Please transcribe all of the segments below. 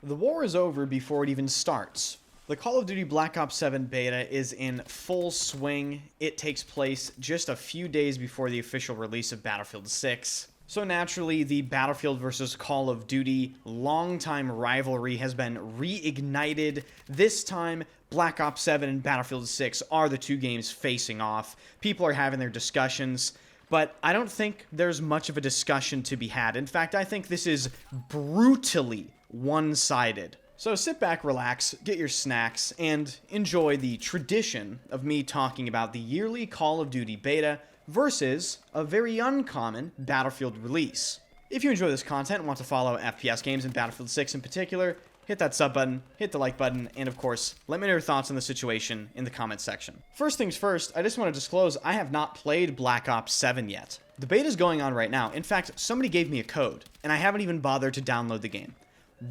The war is over before it even starts. The Call of Duty Black Ops 7 beta is in full swing. It takes place just a few days before the official release of Battlefield 6. So naturally, the Battlefield versus Call of Duty longtime rivalry has been reignited. This time, Black Ops 7 and Battlefield 6 are the two games facing off. People are having their discussions, but I don't think there's much of a discussion to be had. In fact, I think this is brutally one-sided. So sit back, relax, get your snacks, and enjoy the tradition of me talking about the yearly Call of Duty beta versus a very uncommon Battlefield release. If you enjoy this content and want to follow FPS games and Battlefield 6 in particular, hit that sub button, hit the like button, and of course, let me know your thoughts on the situation in the comments section. First things first, I just want to disclose I have not played Black Ops 7 yet. The beta is going on right now. In fact, somebody gave me a code, and I haven't even bothered to download the game.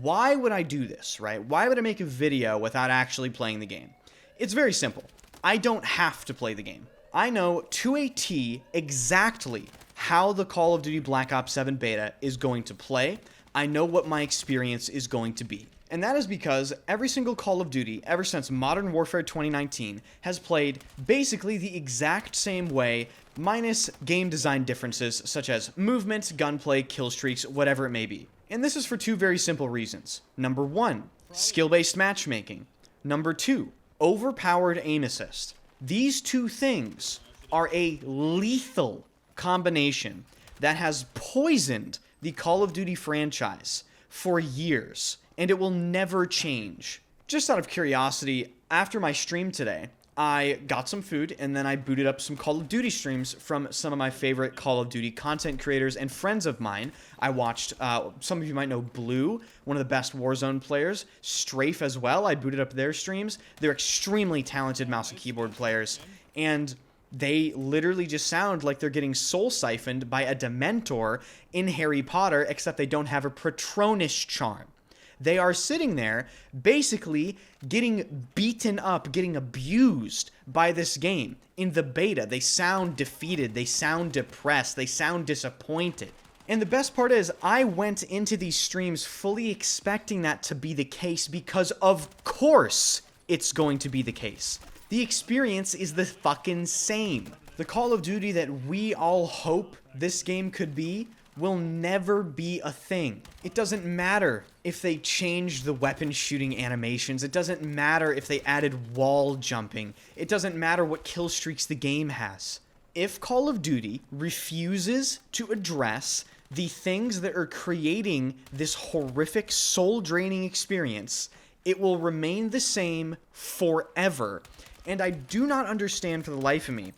Why would I do this, right? Why would I make a video without actually playing the game? It's very simple. I don't have to play the game. I know to a T exactly how the Call of Duty Black Ops 7 beta is going to play. I know what my experience is going to be. And that is because every single Call of Duty, ever since Modern Warfare 2019, has played basically the exact same way, minus game design differences such as movement, gunplay, kill streaks, whatever it may be. And this is for two very simple reasons. Number one, skill-based matchmaking. Number two, overpowered aim assist. These two things are a lethal combination that has poisoned the Call of Duty franchise for years, and it will never change. Just out of curiosity, after my stream today, I got some food, and then I booted up some Call of Duty streams from some of my favorite Call of Duty content creators and friends of mine. I watched, some of you might know Blue, one of the best Warzone players, Strafe as well. I booted up their streams. They're extremely talented mouse and keyboard players, and they literally just sound like they're getting soul siphoned by a Dementor in Harry Potter, except they don't have a Patronus charm. They are sitting there basically getting beaten up, getting abused by this game. In the beta, they sound defeated, they sound depressed, they sound disappointed. And the best part is, I went into these streams fully expecting that to be the case because of course it's going to be the case. The experience is the fucking same. The Call of Duty that we all hope this game could be will never be a thing. It doesn't matter if they changed the weapon shooting animations. It doesn't matter if they added wall jumping. It doesn't matter what kill streaks the game has. If Call of Duty refuses to address the things that are creating this horrific soul-draining experience, it will remain the same forever. And I do not understand for the life of me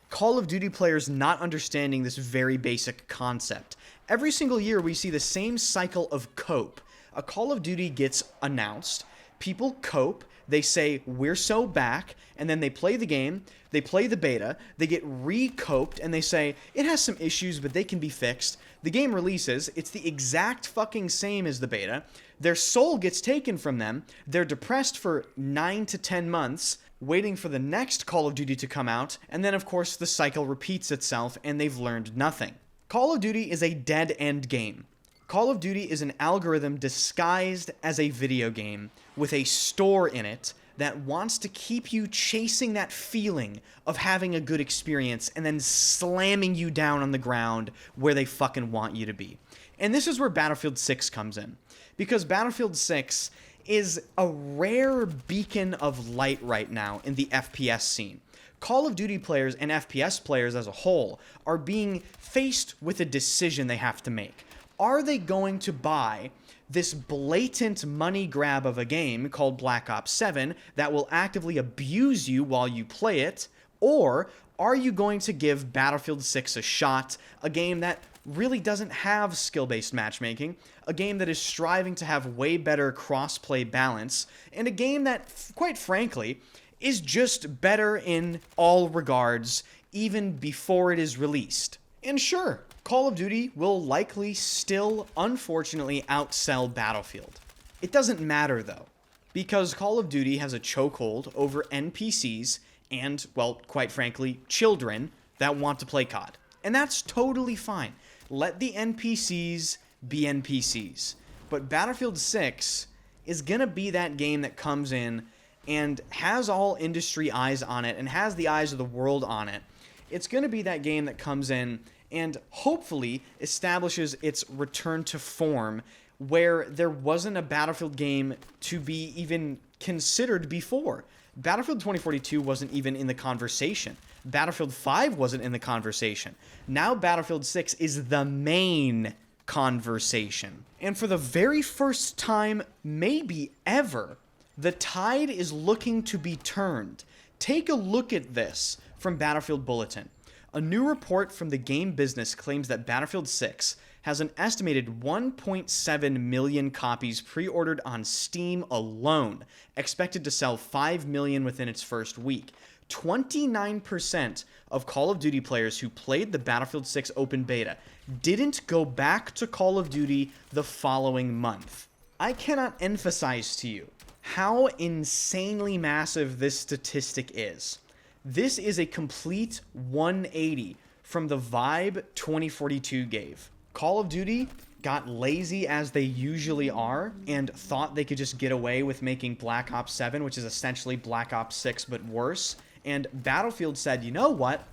Call of Duty players not understanding this very basic concept. Every single year we see the same cycle of cope. A Call of Duty gets announced, people cope, they say, we're so back, and then they play the game, they play the beta, they get re-coped, and they say, it has some issues, but they can be fixed. The game releases, it's the exact fucking same as the beta, their soul gets taken from them, they're depressed for 9 to 10 months, waiting for the next Call of Duty to come out, and then of course the cycle repeats itself and they've learned nothing. Call of Duty is a dead-end game. Call of Duty is an algorithm disguised as a video game with a store in it that wants to keep you chasing that feeling of having a good experience and then slamming you down on the ground where they fucking want you to be. And this is where Battlefield 6 comes in. Because Battlefield 6 is a rare beacon of light right now in the FPS scene. Call of Duty players and FPS players as a whole are being faced with a decision they have to make. Are they going to buy this blatant money grab of a game called Black Ops 7 that will actively abuse you while you play it? Or are you going to give Battlefield 6 a shot, a game that really doesn't have skill-based matchmaking, a game that is striving to have way better cross-play balance, and a game that, quite frankly, is just better in all regards, even before it is released? And sure, Call of Duty will likely still, unfortunately, outsell Battlefield. It doesn't matter, though, because Call of Duty has a chokehold over NPCs and, well, quite frankly, children that want to play COD. And that's totally fine. Let the NPCs be NPCs. But Battlefield 6 is going to be that game that comes in and has all industry eyes on it and has the eyes of the world on it. It's going to be that game that comes in and hopefully establishes its return to form where there wasn't a Battlefield game to be even considered before. Battlefield 2042 wasn't even in the conversation. Battlefield 5 wasn't in the conversation. Now Battlefield 6 is the main conversation. And for the very first time, maybe ever, the tide is looking to be turned. Take a look at this from Battlefield Bulletin. A new report from the game business claims that Battlefield 6 has an estimated 1.7 million copies pre-ordered on Steam alone, expected to sell 5 million within its first week. 29% of Call of Duty players who played the Battlefield 6 open beta didn't go back to Call of Duty the following month. I cannot emphasize to you how insanely massive this statistic is. This is a complete 180 from the vibe 2042 gave. Call of Duty got lazy as they usually are and thought they could just get away with making Black Ops 7, which is essentially Black Ops 6 but worse. And Battlefield said, you know what?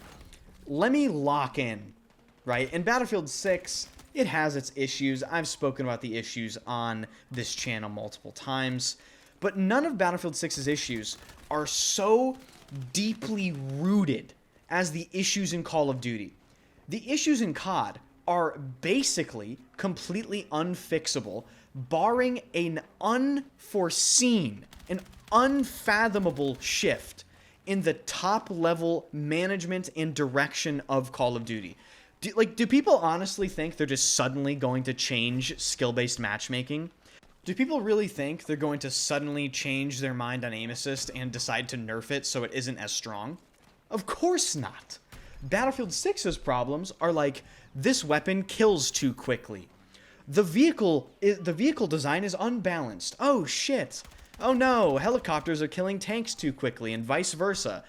Let me lock in, right? And Battlefield 6, it has its issues. I've spoken about the issues on this channel multiple times. But none of Battlefield 6's issues are so deeply rooted as the issues in Call of Duty. The issues in COD are basically completely unfixable, barring an unforeseen, an unfathomable shift in the top-level management and direction of Call of Duty. Do people honestly think they're just suddenly going to change skill-based matchmaking? Do people really think they're going to suddenly change their mind on aim assist and decide to nerf it so it isn't as strong? Of course not. Battlefield 6's problems are like, this weapon kills too quickly. The vehicle design is unbalanced. Oh shit. Oh no, helicopters are killing tanks too quickly and vice versa.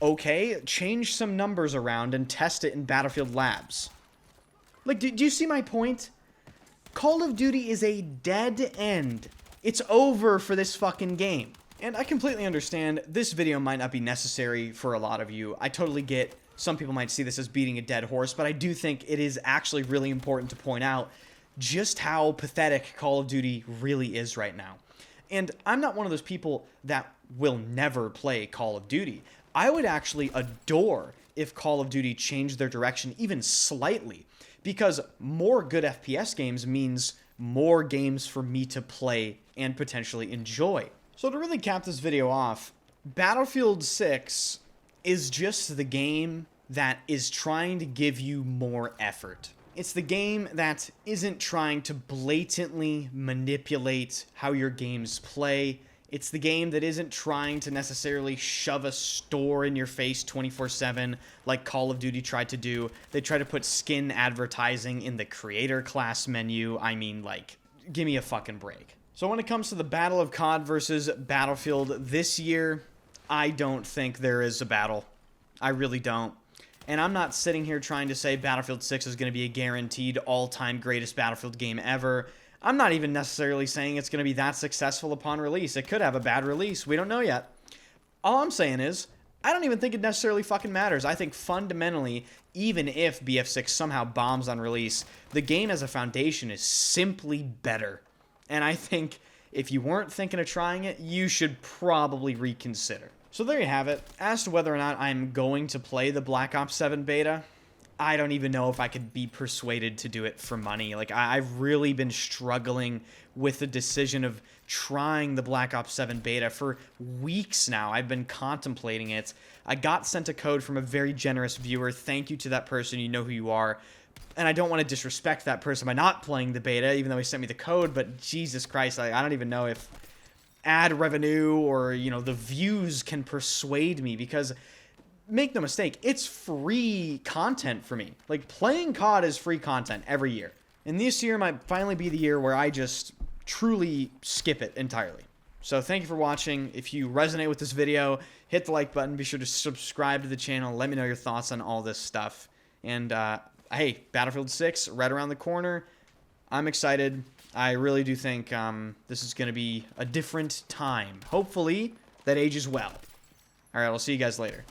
Okay, change some numbers around and test it in Battlefield Labs. Like, do you see my point? Call of Duty is a dead end. It's over for this fucking game. And I completely understand this video might not be necessary for a lot of you. I totally get some people might see this as beating a dead horse, but I do think it is actually really important to point out just how pathetic Call of Duty really is right now. And I'm not one of those people that will never play Call of Duty. I would actually adore if Call of Duty changed their direction even slightly, because more good FPS games means more games for me to play and potentially enjoy. So to really cap this video off, Battlefield 6 is just the game that is trying to give you more effort. It's the game that isn't trying to blatantly manipulate how your games play. It's the game that isn't trying to necessarily shove a store in your face 24/7 like Call of Duty tried to do. They try to put skin advertising in the creator class menu. I mean, like, give me a fucking break. So when it comes to the Battle of COD versus Battlefield this year, I don't think there is a battle. I really don't. And I'm not sitting here trying to say Battlefield 6 is going to be a guaranteed all-time greatest Battlefield game ever. I'm not even necessarily saying it's going to be that successful upon release. It could have a bad release. We don't know yet. All I'm saying is, I don't even think it necessarily fucking matters. I think fundamentally, even if BF6 somehow bombs on release, the game as a foundation is simply better. And I think if you weren't thinking of trying it, you should probably reconsider. So there you have it. As to whether or not I'm going to play the Black Ops 7 beta, I don't even know if I could be persuaded to do it for money. Like, I've really been struggling with the decision of trying the Black Ops 7 beta for weeks now. I've been contemplating it. I got sent a code from a very generous viewer. Thank you to that person. You know who you are. And I don't want to disrespect that person by not playing the beta, even though he sent me the code. But Jesus Christ, I don't even know if ad revenue or, you know, the views can persuade me, because make no mistake, it's free content for me. Like, playing COD is free content every year. And this year might finally be the year where I just truly skip it entirely. So thank you for watching. If you resonate with this video, hit the like button. Be sure to subscribe to the channel. Let me know your thoughts on all this stuff. And hey, Battlefield 6 right around the corner. I'm excited. I really do think this is going to be a different time. Hopefully, that ages well. All right, I'll see you guys later.